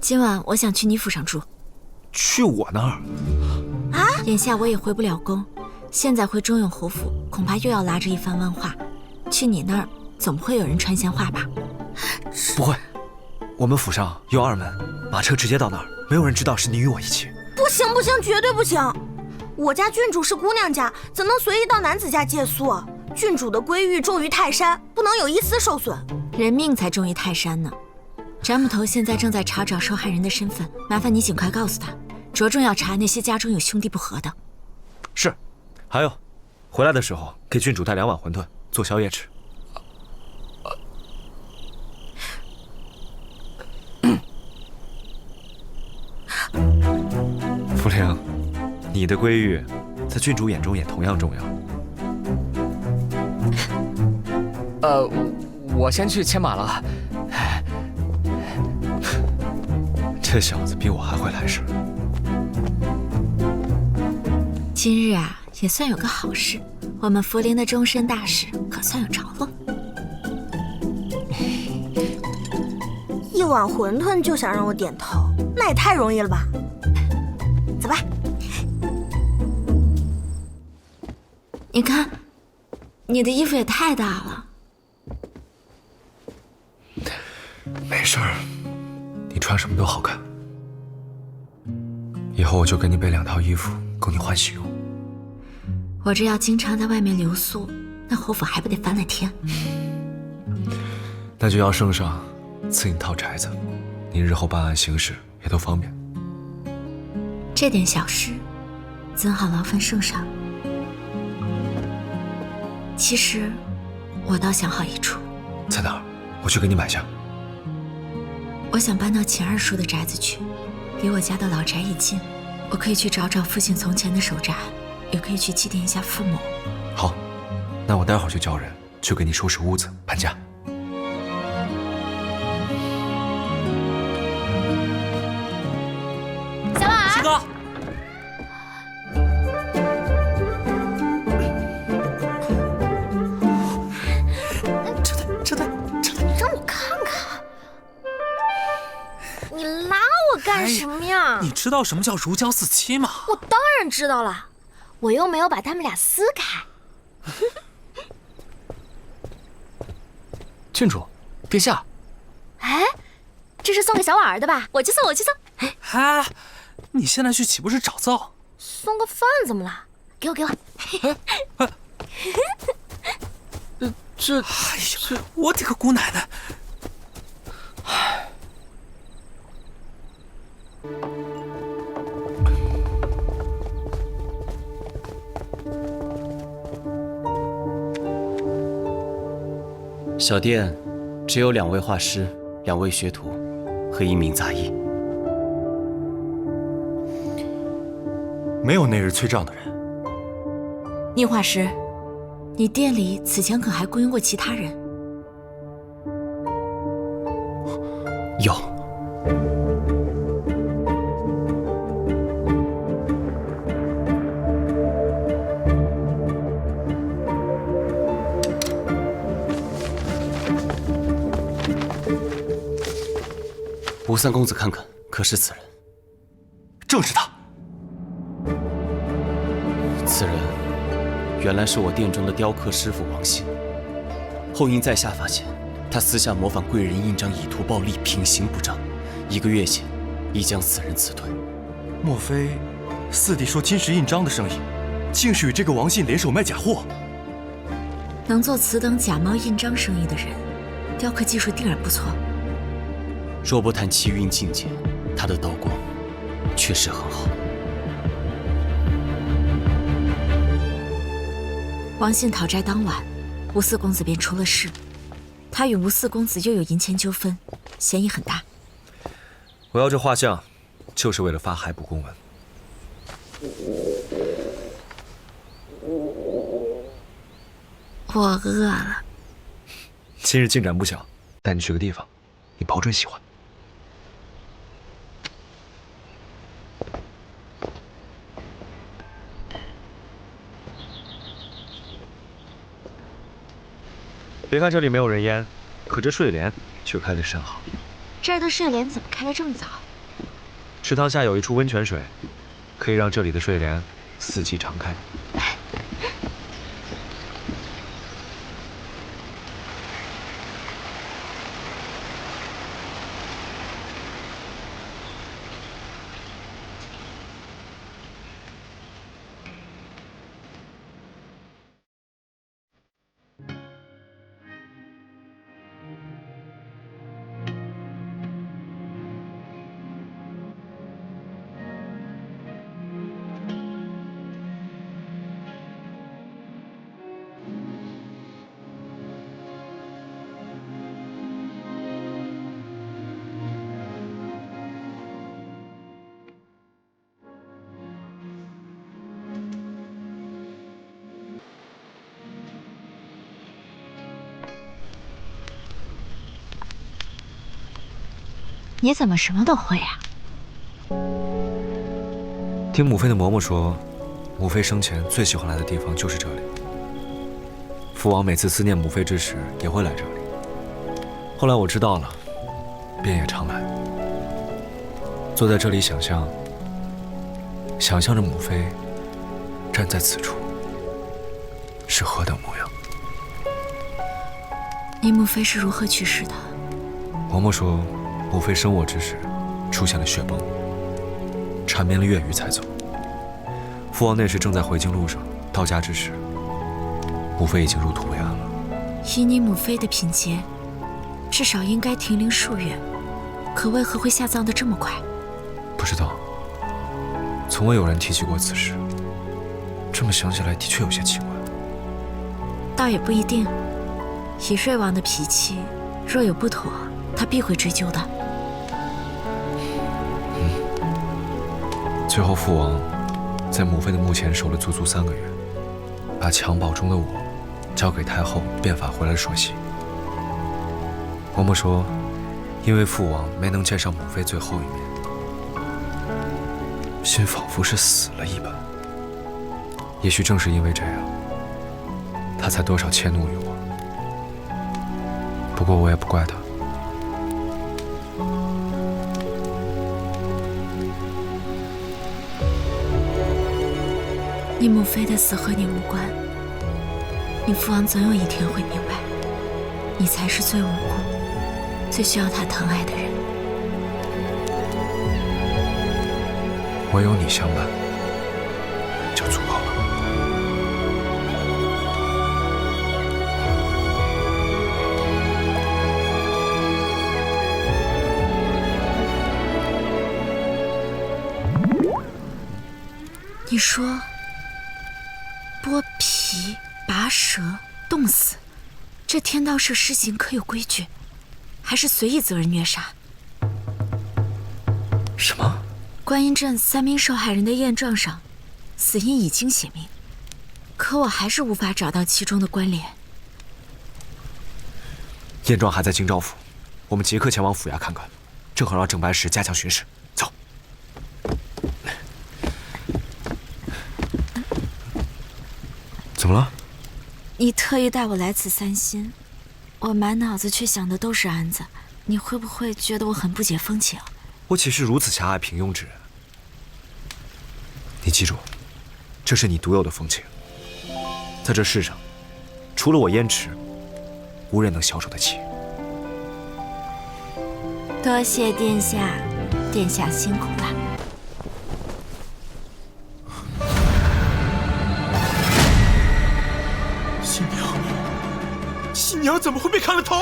今晚我想去你府上住。去我那儿？啊！眼下我也回不了宫，现在回中永侯府，恐怕又要拉着一番弯话。去你那儿，总不会有人传闲话吧？不会，我们府上有二门，马车直接到那儿，没有人知道是你与我一起。不行不行，绝对不行！我家郡主是姑娘家，怎能随意到男子家借宿？郡主的归誉重于泰山，不能有一丝受损。人命才重于泰山呢。詹姆头现在正在查找受害人的身份，麻烦你尽快告诉他，着重要查那些家中有兄弟不和的。是，还有，回来的时候给郡主带2碗馄饨做宵夜吃。福陵，你的归誉在郡主眼中也同样重要。我先去牵马了。这小子比我还会来事。今日啊，也算有个好事，我们福陵的终身大事可算有着落。一碗馄饨就想让我点头，那也太容易了吧？走吧。你看，你的衣服也太大了。没事儿，你穿什么都好看。以后我就给你备2套衣服，供你换洗用。我这要经常在外面留宿，那侯府还不得翻了天？那就要圣上赐你套宅子，你日后办案行事也都方便。这点小事，怎好劳烦圣上？其实，我倒想好一处。在哪儿？我去给你买下。我想搬到秦二叔的宅子去，离我家的老宅一近，我可以去找找父亲从前的手札，也可以去祭奠一下父母。好，那我待会儿就叫人去给你收拾屋子搬家。小婉，七哥，让我看看，你拉我干什么呀？你知道什么叫如胶似漆吗？我当然知道了，我又没有把他们俩撕开。郡主，殿下。哎，这是送给小婉儿的吧？我去送，我去送。哎，你现在去岂不是找揍？送个饭怎么了？给我，给我。这，哎呀，我的个姑奶奶！小店只有2位画师、2位学徒和1名杂役。没有那日催账的人。聂画师，你店里此前可还雇佣过其他人？有。吴三公子，看看，可是此人？正是他。此人原来是我店中的雕刻师傅王信，后因在下发现他私下模仿贵人印章以图暴利，品行不彰，1个月前已将此人辞退。莫非四弟说金石印章的生意，竟是与这个王信联手卖假货？能做此等假冒印章生意的人，雕刻技术定然不错。若不谈奇运境界，他的刀工确实很好。王信讨债当晚，吴四公子便出了事，他与吴四公子又有银钱纠纷，嫌疑很大。我要这画像，就是为了发还不公文。我饿了。今日进展不小，带你去个地方，你保准喜欢。别看这里没有人烟，可这睡莲却开得甚好。这儿的睡莲怎么开得这么早？池塘下有一处温泉水，可以让这里的睡莲四季常开。你怎么什么都会啊？听母妃的嬷嬷说，母妃生前最喜欢来的地方就是这里。父王每次思念母妃之时，也会来这里。后来我知道了，便也常来，坐在这里想象着母妃站在此处是何等模样。你母妃是如何去世的？嬷嬷说，母妃生我之时出现了血崩，缠绵了月余才走。父王那时正在回京路上，到家之时，母妃已经入土为安了。以你母妃的品节，至少应该停灵数月，可为何会下葬得这么快？不知道，从未有人提起过此事。这么想起来，的确有些奇怪。倒也不一定，以瑞王的脾气，若有不妥，他必会追究的。最后父王在母妃的墓前守了足足3个月，把襁褓中的我交给太后变法回来说喜。嬷嬷说，因为父王没能见上母妃最后一面，心仿佛是死了一般。也许正是因为这样，他才多少迁怒于我。不过我也不怪他。你母妃的死和你无关，你父王总有一天会明白，你才是最无辜、最需要他疼爱的人。我有你相伴，就足够了。你说，剥皮、拔舌、冻死，这天道社施行可有规矩，还是随意责人虐杀？什么？观音镇3名受害人的验状上，死因已经写明，可我还是无法找到其中的关联。验状还在京兆府，我们即刻前往府衙看看，正好让郑白石加强巡视。走。怎么了？你特意带我来此散心，我满脑子却想的都是案子，你会不会觉得我很不解风情？我岂是如此狭隘平庸之人？你记住，这是你独有的风情，在这世上，除了我燕池，无人能消受得起。多谢殿下，殿下辛苦了。新娘怎么会被砍了头？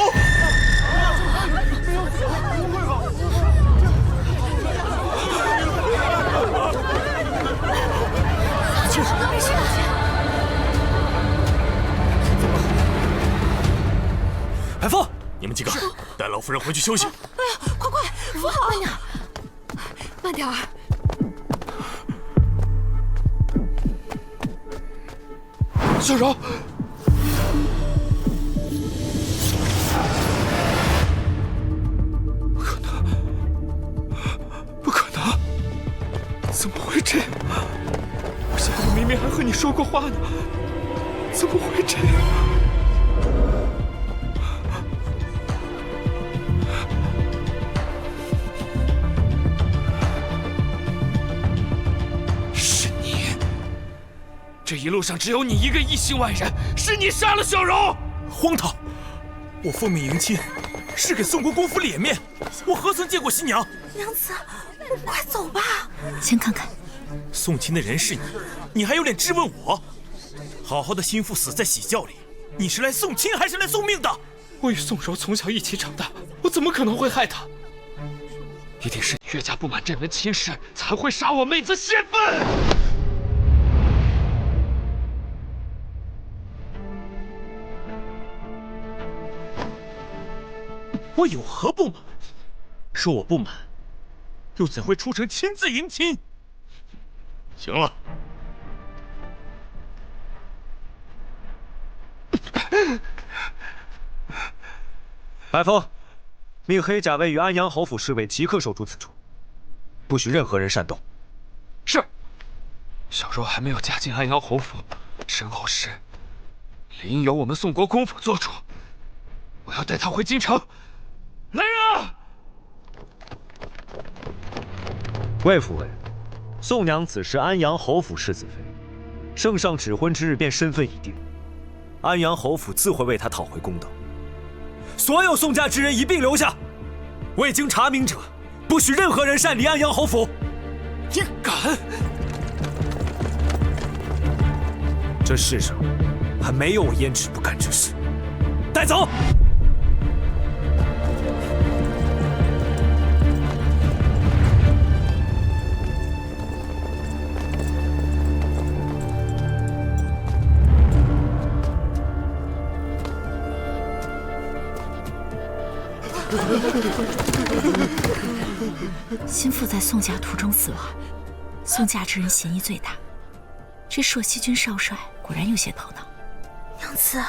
海凤，你们几个带老夫人回去休息。哎呀，快快，扶好！慢点，慢点儿。小柔。怎么会这样？我现在明明还和你说过话呢，怎么会这样？这一路上只有你一个一心万人，是你杀了小柔！荒唐！我奉命迎亲，是给宋国公府脸面，我何曾见过新娘？娘子，我们快走吧。先看看，送亲的人是你，你还有脸质问我？好好的心腹死在喜轿里，你是来送亲还是来送命的？我与宋柔从小一起长大，我怎么可能会害她？一定是岳家不满这门亲事，才会杀我妹子泄愤。我有何不满？说我不满，又怎会出城亲自迎亲？行了，白风，命黑甲卫与安阳侯府侍卫即刻守住此处，不许任何人擅动。是。小柔还没有嫁进安阳侯府，身后事理应由我们宋国公府做主。我要带她回京城。来人啊！魏府尉，宋娘子是安阳侯府世子妃，圣上指婚之日便身份已定，安阳侯府自会为她讨回公道。所有宋家之人一并留下，未经查明者，不许任何人擅离安阳侯府。你敢！这世上还没有我胭脂不干之事。带走！心腹在宋家途中死亡，宋家之人嫌疑最大。这朔西军少帅果然有些头脑。娘子，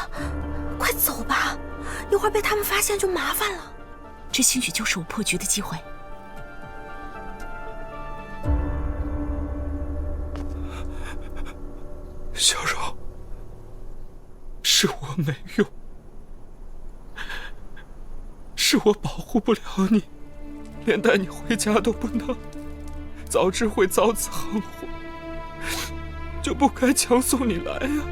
快走吧，一会儿被他们发现就麻烦了。这兴许就是我破局的机会。小柔，是我没用，是我保护不了你，连带你回家都不能，早知会遭此横祸，就不该强送你来呀。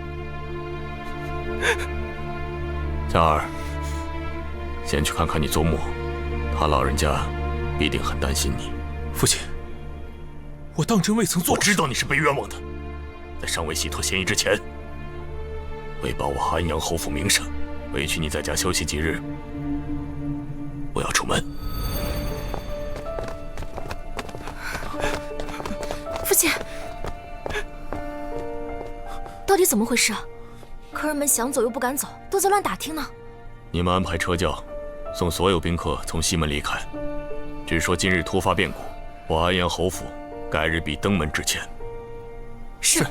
嘉儿，先去看看你祖母，她老人家必定很担心你。父亲，我当真未曾做。我知道你是被冤枉的，在尚未洗脱嫌疑之前，为保我安阳侯府名声，委屈你在家休息几日。我要出门。父亲，到底怎么回事？客人们想走又不敢走，都在乱打听呢。你们安排车轿，送所有宾客从西门离开。据说今日突发变故，我安阳侯府改日必登门致歉。是。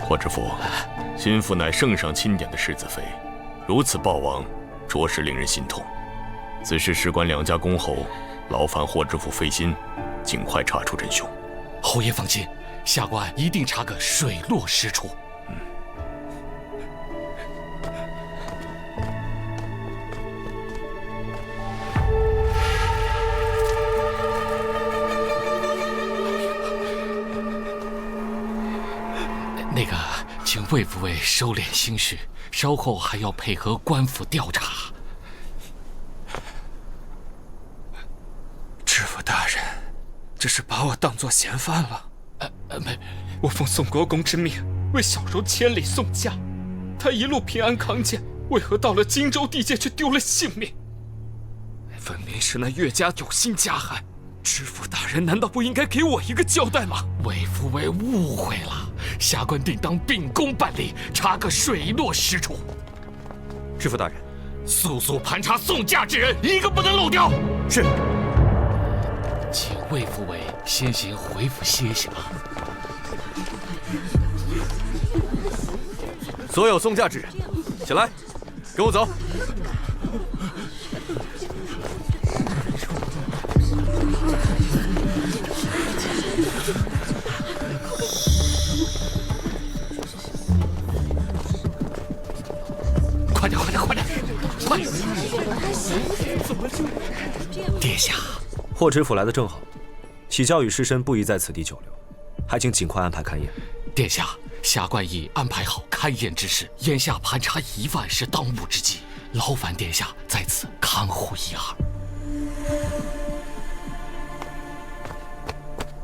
霍知府，心腹乃圣上钦点的世子妃，如此暴亡，着实令人心痛。此事事关两家公侯，劳烦霍知府费心，尽快查出真凶。侯爷放心，下官一定查个水落石出。那个，请魏府尉收敛心绪，稍后还要配合官府调查。知府大人，这是把我当作嫌犯了。没，我奉宋国公之命，为小柔千里送嫁，她一路平安康健，为何到了荆州地界却丢了性命？分明是那岳家有心加害。知府大人难道不应该给我一个交代吗？魏府尉误会了，下官定当秉公办理，查个水落石出。知府大人，速速盘查宋家之人，一个不能漏掉。是。请魏府尉先行回府歇息吧。所有宋家之人，起来，跟我走。快点，快点，快点，快点！殿下，霍知府来的正好，喜教与师申不宜在此地久留，还请尽快安排勘验。殿下，下官已安排好勘验之事，眼下盘查1万是当务之急，劳烦殿下在此看护一二。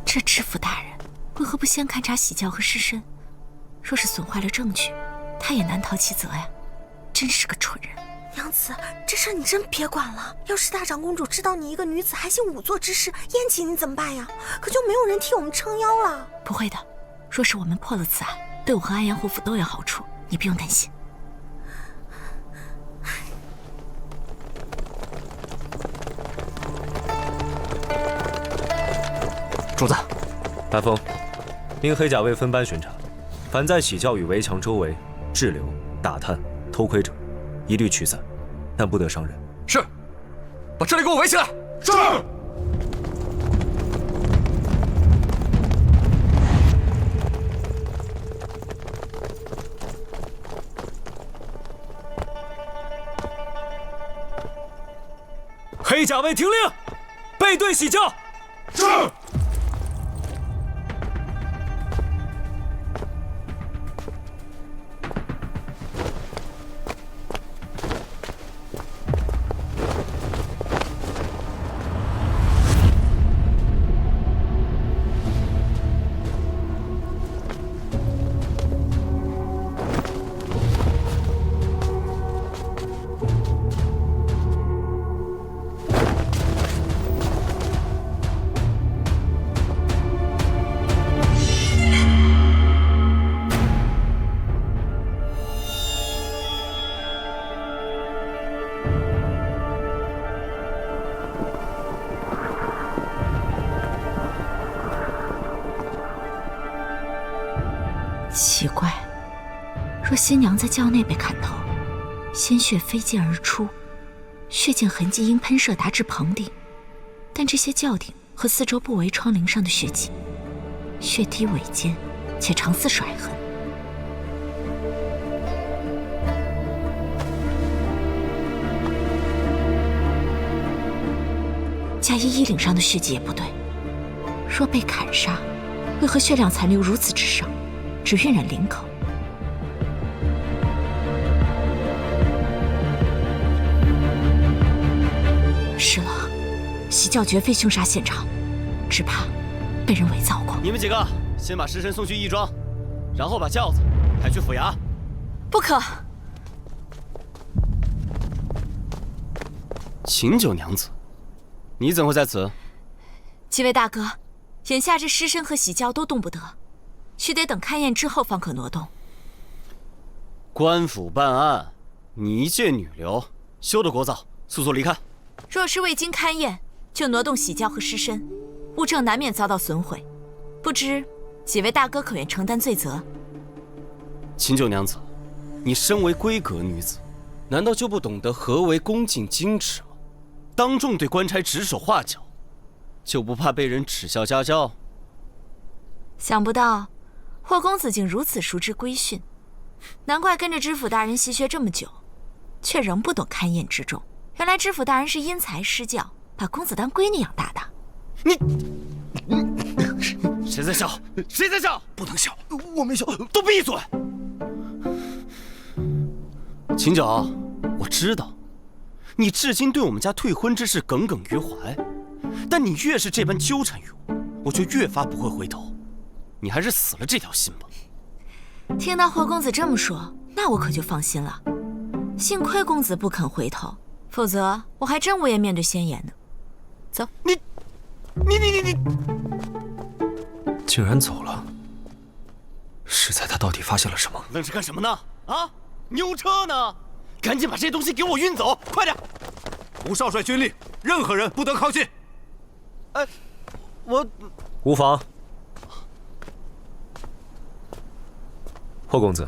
这知府大人为何不先勘察喜教和师申？若是损坏了证据，他也难逃其责呀！真是个蠢人。娘子，这事你真别管了。要是大长公主知道你一个女子还行仵作之事，燕起你怎么办呀？可就没有人替我们撑腰了。不会的，若是我们破了此案，对我和安阳侯府都有好处，你不用担心。主子，大风，令黑甲卫分班巡查，凡在喜教与围墙周围滞留、打探、偷窥者，一律驱散，但不得伤人。是，把这里给我围起来。是。黑甲卫听令，背对喜教。是。奇怪，若新娘在轿内被砍头，鲜血飞溅而出，血溅痕迹因喷射达至棚顶，但这些轿顶和四周不围窗棂上的血迹，血滴尾尖，且常似甩痕。嫁衣衣领上的血迹也不对，若被砍杀，为何血量残留如此之少？只晕染领口。是了，喜教绝非凶杀现场，只怕被人伪造过。你们几个先把师申送去义庄，然后把轿子抬去府衙。不可。秦九娘子，你怎会在此？几位大哥，眼下这师申和喜教都动不得。须得等勘验之后方可挪动。官府办案，你一介女流，休得聒噪，速速离开。若是未经勘验就挪动喜教和师申，物证难免遭到损毁，不知几位大哥可愿承担罪责？秦九娘子，你身为闺阁女子，难道就不懂得何为恭敬矜持吗？当众对官差指手画脚，就不怕被人耻笑家教？想不到霍公子竟如此熟知规训，难怪跟着知府大人习学这么久，却仍不懂勘验之重。原来知府大人是因材施教，把公子当闺女养大的。谁在笑？谁在笑？不能笑，我没笑。都闭嘴！秦九，我知道，你至今对我们家退婚之事耿耿于怀，但你越是这般纠缠于我就越发不会回头。你还是死了这条心吧。听到霍公子这么说，那我可就放心了。幸亏公子不肯回头，否则我还真无颜面对先言呢。走，你，竟然走了。师在他到底发现了什么？愣是干什么呢？啊，牛车呢？赶紧把这些东西给我运走，快点！吴少帅军令，任何人不得靠近。哎，我无妨。霍公子，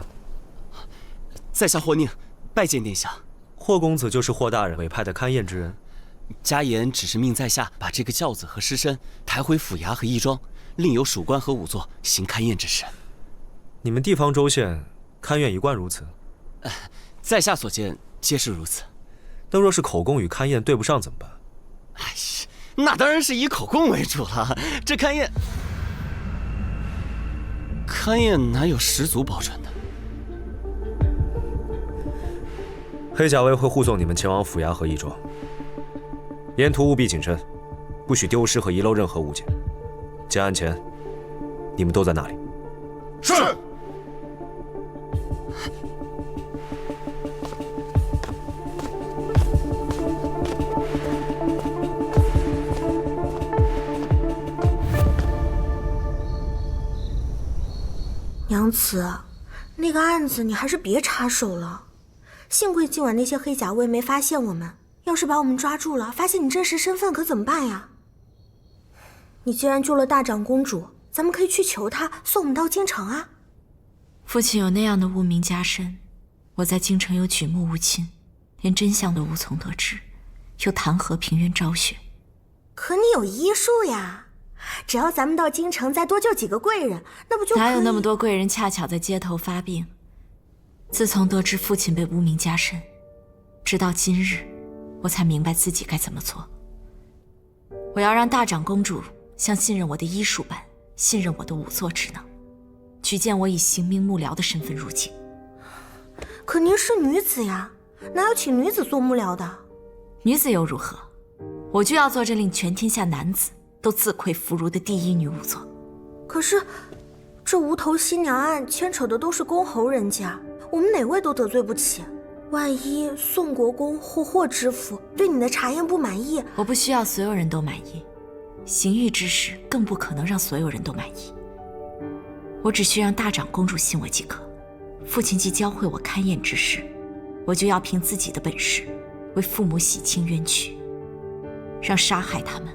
在下霍宁，拜见殿下。霍公子就是霍大人委派的勘验之人。家言只是命在下把这个轿子和尸身抬回府衙和义庄，另有属官和仵作行勘验之事。你们地方州县勘验一贯如此？在下所见皆是如此。但若是口供与勘验对不上怎么办？那当然是以口供为主了。这勘验哪有十足保准的？黑甲卫会护送你们前往府衙和义庄，沿途务必谨慎，不许丢失和遗漏任何物件。结案前，你们都在那里。是。娘子，那个案子你还是别插手了。幸亏今晚那些黑甲卫没发现我们，要是把我们抓住了，发现你真实身份，可怎么办呀？你既然救了大长公主，咱们可以去求她送我们到京城啊。父亲有那样的污名加身，我在京城又举目无亲，连真相都无从得知，又谈何平冤昭雪？可你有医术呀，只要咱们到京城再多救几个贵人，那不就可以？哪有那么多贵人恰巧在街头发病？自从得知父亲被污名加身，直到今日，我才明白自己该怎么做。我要让大长公主像信任我的医术般信任我的仵作之能，举荐我以刑名幕僚的身份入京。可您是女子呀，哪有请女子做幕僚的？女子又如何？我就要做这令全天下男子都自愧弗如的第一女仵作。可是，这无头新娘案牵扯的都是公侯人家，我们哪位都得罪不起。万一宋国公或霍知府对你的查验不满意，我不需要所有人都满意，刑狱之事更不可能让所有人都满意。我只需让大长公主信我即可。父亲既教会我勘验之事，我就要凭自己的本事为父母洗清冤屈，让杀害他们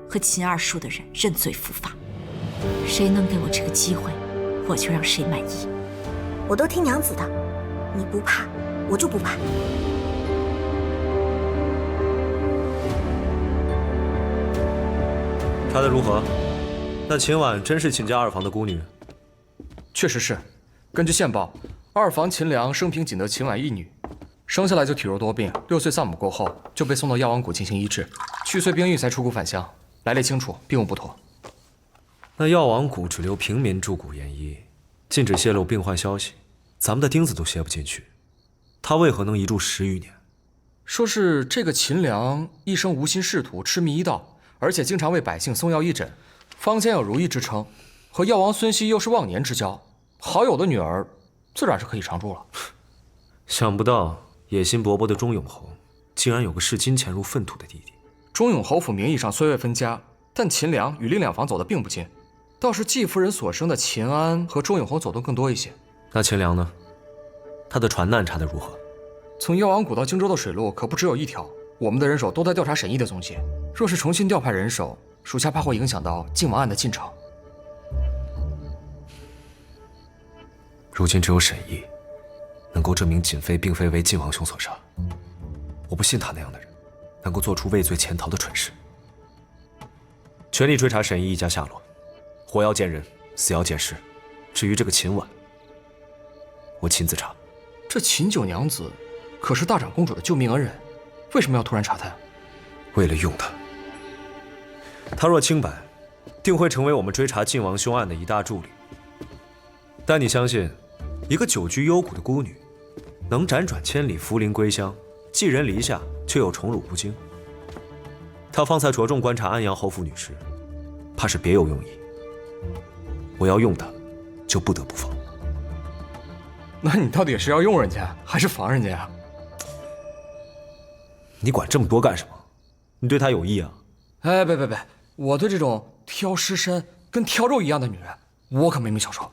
和秦二叔的人认罪伏法。谁能给我这个机会，我就让谁满意。我都听娘子的，你不怕，我就不怕。查得如何？那秦婉真是秦家二房的孤女？确实是。根据线报，二房秦良生平仅得秦婉一女，生下来就体弱多病，6岁丧母过后就被送到药王谷进行医治，去岁兵役才出谷返乡，来历清楚，并无不妥。那药王谷只留平民驻谷研医，禁止泄露病患消息，咱们的钉子都楔不进去，他为何能一住10余年？说是这个秦良一生无心仕途，痴迷医道，而且经常为百姓送药义诊，坊间有如意之称，和药王孙熙又是忘年之交，好友的女儿自然是可以常住了。想不到野心勃勃的钟永侯，竟然有个视金钱如粪土的弟弟。钟永侯府名义上虽未分家，但秦良与另2房走得并不近，倒是季夫人所生的秦安和钟永侯走动更多一些。那秦良呢？他的船难查得如何？从药王谷到荆州的水路可不只有一条，我们的人手都在调查沈毅的踪迹。若是重新调派人手，属下怕会影响到靖王案的进程。如今只有沈毅能够证明瑾妃并非为靖王兄所杀，我不信他那样的人能够做出畏罪潜逃的蠢事。全力追查沈毅一家下落，活要见人，死要见尸。至于这个秦婉，我亲自查。这秦九娘子可是大长公主的救命恩人，为什么要突然查她？为了用她。她若清白，定会成为我们追查靖王凶案的一大助力。但你相信，一个久居幽谷的孤女，能辗转千里扶灵归乡，寄人篱下，却又宠辱不惊？她方才着重观察安阳侯府女尸，怕是别有用意。我要用她，就不得不防。那你到底是要用人家，还是防人家呀？你管这么多干什么？你对她有意啊？哎，别，我对这种挑尸身跟挑肉一样的女人，我可没没小说。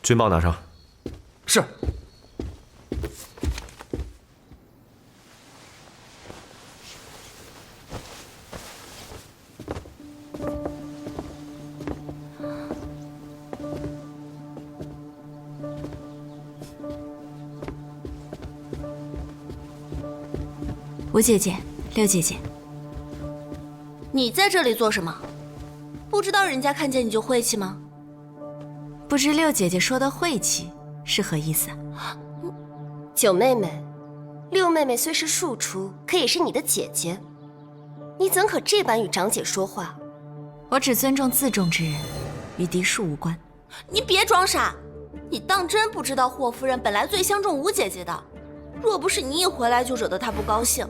军报拿上。是。吴姐姐，六姐姐，你在这里做什么？不知道人家看见你就晦气吗？不知六姐姐说的晦气是何意思啊？九妹妹，六妹妹虽是庶出，可也是你的姐姐。你怎可这般与长姐说话？我只尊重自重之人，与嫡庶无关。你别装傻，你当真不知道霍夫人本来最相中吴姐姐的？若不是你一回来就惹得她不高兴，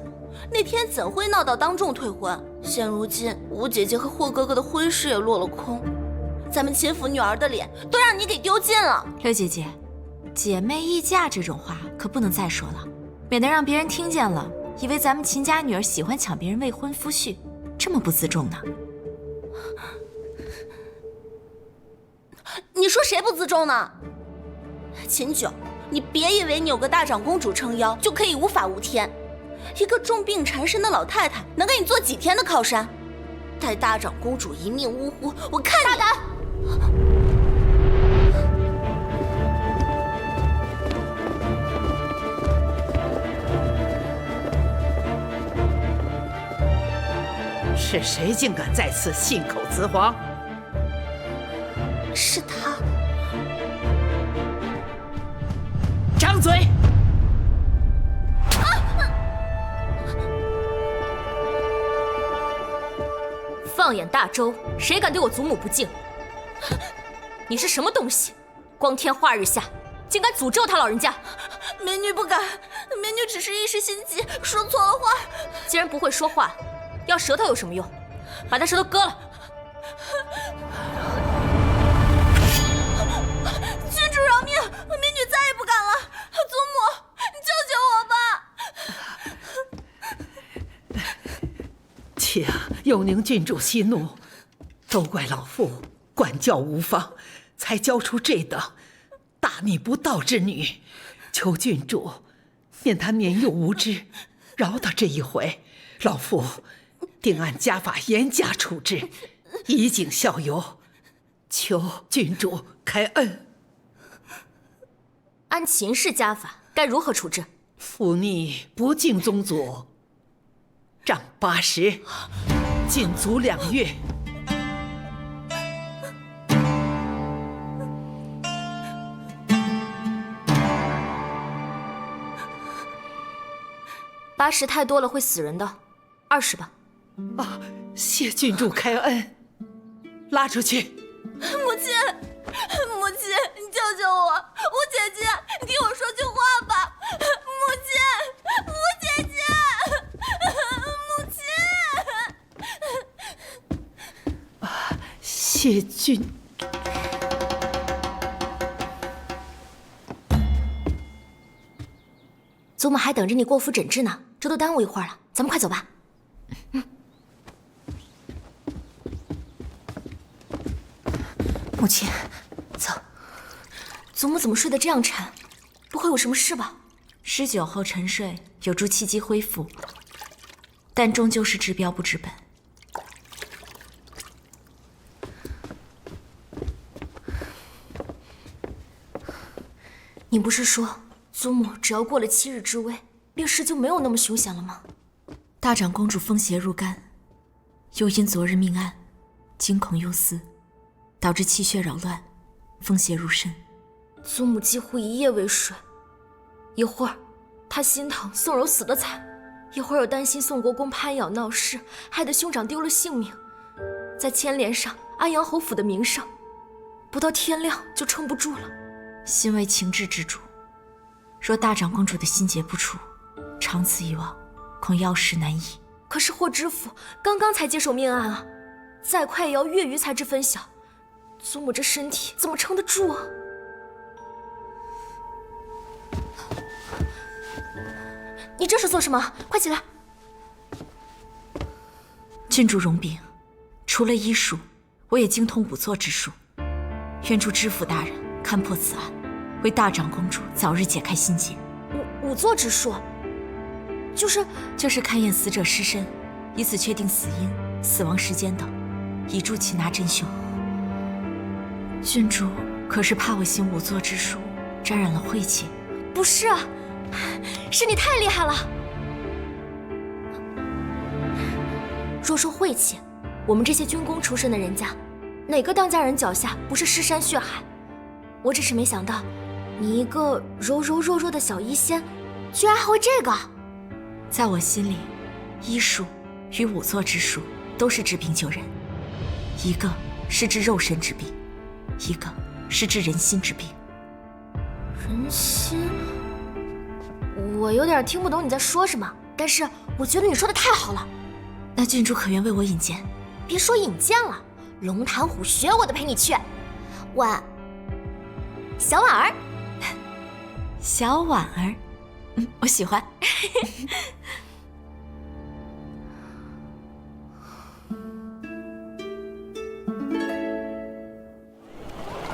那天怎会闹到当众退婚？现如今吴姐姐和霍哥哥的婚事也落了空，咱们秦府女儿的脸都让你给丢尽了。六姐姐，姐妹议嫁这种话可不能再说了，免得让别人听见了，以为咱们秦家女儿喜欢抢别人未婚夫婿，这么不自重呢。你说谁不自重呢？秦九，你别以为你有个大长公主撑腰就可以无法无天。一个重病缠身的老太太能给你做几天的靠山？待大长公主一命呜呼，我看你大胆！是谁竟敢在此信口雌黄？是他。张嘴！放眼大周，谁敢对我祖母不敬？你是什么东西？光天化日下，竟敢诅咒他老人家！美女不敢，美女只是一时心急，说错了话。既然不会说话，要舌头有什么用？把他舌头割了！郡主饶命，美女再也不敢了。祖母，你救救我吧！且有宁郡主息怒，都怪老妇管教无方，才教出这等大逆不道之女。求郡主念她年幼无知，饶她这一回，老妇定按家法严加处置，以儆效尤。求郡主开恩。按秦氏家法，该如何处置？忤逆不敬宗祖，杖80，禁足2月。80太多了，会死人的，20吧。啊，谢郡主开恩，拉出去。母亲，母亲，你救救我！吴姐姐，你听我说句话吧！母亲，吴姐姐，母亲。啊，谢郡。祖母还等着你过府诊治呢，这都耽误一会儿了，咱们快走吧。母亲，走。祖母怎么睡得这样沉？不会有什么事吧？施酒后沉睡有助气机恢复，但终究是治标不治本。你不是说祖母只要过了7日之危，病势就没有那么凶险了吗？大长公主风邪入肝，又因昨日命案，惊恐忧思，导致气血扰乱，风邪入身。祖母几乎一夜未睡，一会儿她心疼宋柔死得惨，一会儿又担心宋国公攀咬闹事，害得兄长丢了性命，再牵连上安阳侯府的名声，不到天亮就撑不住了。心为情志之主，若大长公主的心结不除，长此以往，恐药石难医。可是霍知府刚刚才接手命案啊，再快也要月余才至分晓，祖母这身体怎么撑得住啊？你这是做什么？快起来！郡主容禀，除了医术，我也精通仵作之术，愿助知府大人勘破此案，为大长公主早日解开心结。仵作之术，就是勘验死者尸身，以此确定死因、死亡时间等，以助其拿真凶。郡主可是怕我行仵作之术沾染了晦气？不是啊，是你太厉害了。若说晦气，我们这些军功出身的人家，哪个当家人脚下不是尸山血海？我只是没想到，你一个柔柔弱弱的小医仙，居然还会这个。在我心里，医术与仵作之术都是治病救人，一个是治肉身之病，一个是治人心之病。人心？我有点听不懂你在说什么，但是我觉得你说的太好了。那郡主可愿为我引荐？别说引荐了，龙潭虎穴我都陪你去。小婉儿，小婉儿，我喜欢。